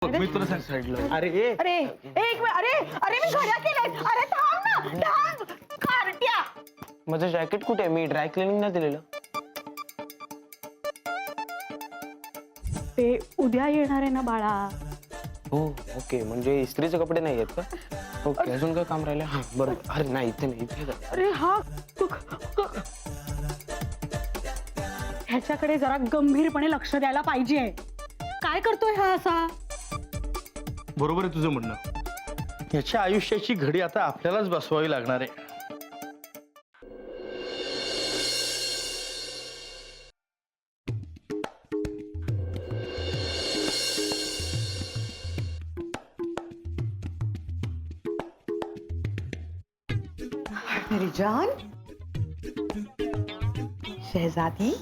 मी तुला सांगितलं. अरे अरे एक मिनिट, अरे अरे मी घड्या केलेत. अरे थांब ना, थांब कार्ट्या. माझं जॅकेट कुठे आहे? मी ड्राय क्लिनिंगला दिलेलं. ते उद्या येणार आहे ना बाळा. हो ओके, म्हणजे इस्त्रीचे कपडे नाही आहेत का? ओके, अजून काय काम राहिलं? हा बरोबर. अरे नाही, इथे नाही, इथे जा. अरे हा ह्याच्याकडे जरा गंभीरपणे लक्ष द्यायला पाहिजे. काय करतोय हा असा? बरोबर आहे तुझं म्हणणं. याच्या आयुष्याची घडी आता आपल्यालाच बसवावी लागणार आहे. मेरी जान, शहजादी.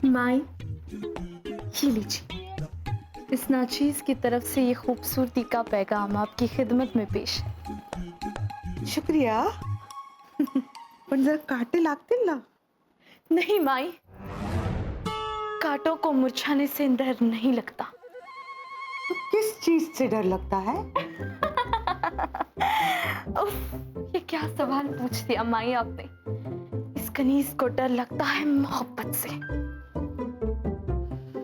माई, ये लीजिए। इस नाचीज की तरफ से ये खूबसूरती का पैगाम आपकी खिदमत में पेश है। शुक्रिया. पण जर काटे लागतील ना. नहीं माई, कांटों को मुरझाने से डर नहीं लगता। तो किस चीज से डर लगता है? उफ, ये क्या सवाल पूछ दिया माई आपने। इस कनीज को डर लगता है मोहब्बत से।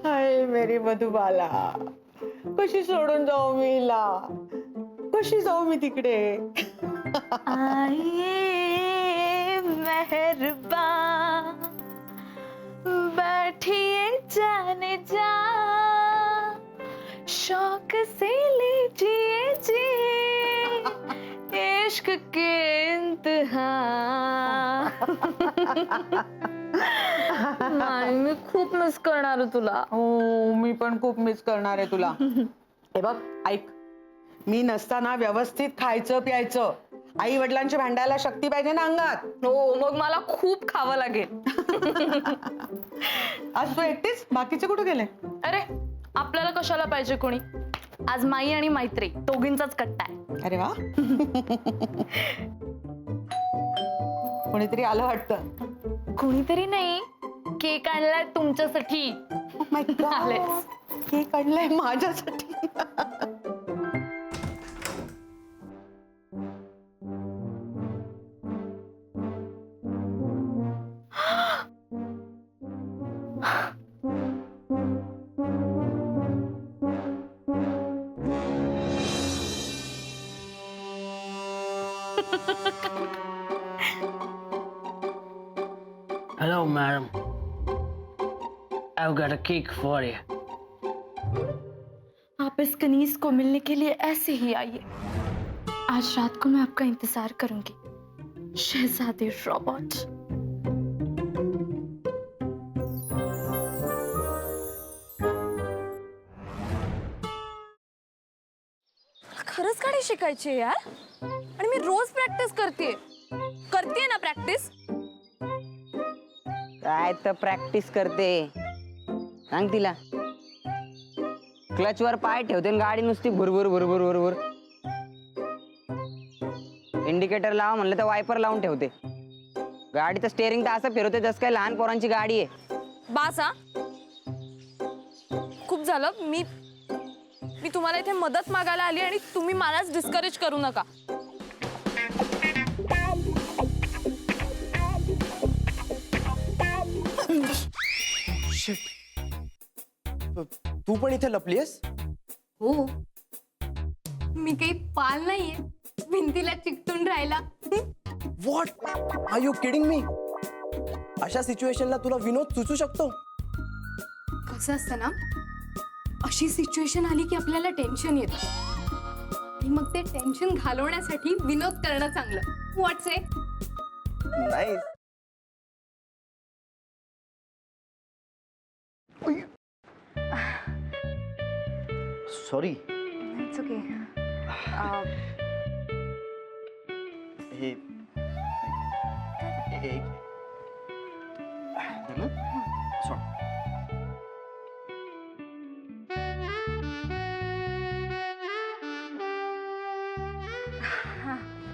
हाय मेरी मधुबाला, कशी सोडून जाऊ मी हिला? कशी जाऊ मी तिकडे? आइए मेहरबान, बैठिए जाने जा, शौक से लीजिए जी इश्क के इंतहा। नाही, मी खूप मिस करणार आहे तुला. हो, मी पण खूप मिस करणार आहे तुला. हे बघ, ऐक, मी नसताना व्यवस्थित खायचं प्यायचं. आई वडिलांच्या भांडायला शक्ती पाहिजे ना अंगात. हो, मग मला खूप खावं लागेल. आज तू एकटीच? बाकीचे कुठे गेले? अरे आपल्याला कशाला पाहिजे कोणी? आज माई आणि मैत्री दोघींचाच कट्टा आहे. अरे वा. कोणीतरी आलं वाटतं. कोणीतरी नाही, केक आणलाय तुमच्यासाठी. Oh my God. आलेच. केक आणलाय माझ्यासाठी. Hello, madam. I've got a cake for you. आप इस कनीज को मिलने के लिए ऐसे ही आइए. आज रात को मैं आपका इंतजार करूंगी, शहजादे रॉबर्ट. खरंच गाडी शिकायची यार, आणि मी रोज प्रॅक्टिस करते ना प्रॅक्टिस. काय तर प्रॅक्टिस करते, सांग तिला. क्लच वर पाय ठेवते आणि गाडी नुसती भुरभुर भुरभुर भुरभुर. इंडिकेटर लावा म्हणलं तर वायपर लावून ठेवते. गाडीचं स्टेअरिंग तर असं फिरवते जसं काय लहान पोरांची गाडी आहे. बास हा, खूप झालं. मी तुम्हाला इथे मदत मागायला आली आणि तुम्ही मलाच डिस्करेज करू नका. तू पण इथे लपलीयस? हो, मी काही पाल नाहीये भिंतीला चिकटून राहिला. What are you kidding me? अशा सिच्युएशनला तुला विनोद सुचू शकतो? कसं असतं ना, अशी सिच्युएशन आली की आपल्याला टेन्शन येतं आणि मग ते टेन्शन घालवण्यासाठी विनोद करणं चांगलं. व्हॉट्स ए? नाही. सॉरी. It's okay. हे सॉरी.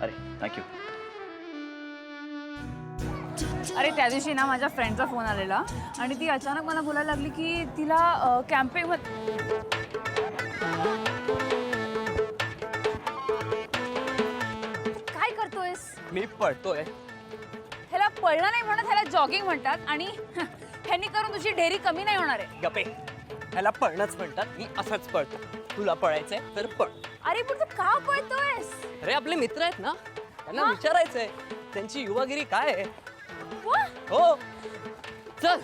अरे थँक्यू. अरे त्या दिवशी ना माझ्या फ्रेंडचा फोन आलेला आणि ती अचानक मला बोलायला लागली की तिला कॅम्पिंग मी पळतोय. ह्याला पळणं नाही म्हणत, ह्याला जॉगिंग म्हणतात. आणि ह्यांनी करून तुझी ढेरी कमी नाही होणार आहे. गपे, ह्याला पळणंच म्हणतात. मी असंच पळतो. तुला पळायचंय तर पळ. अरे पण तू का पळतोयस? अरे आपले मित्र आहेत ना, त्यांना विचारायचंय त्यांची युवागिरी काय आहे. वा, हो चल.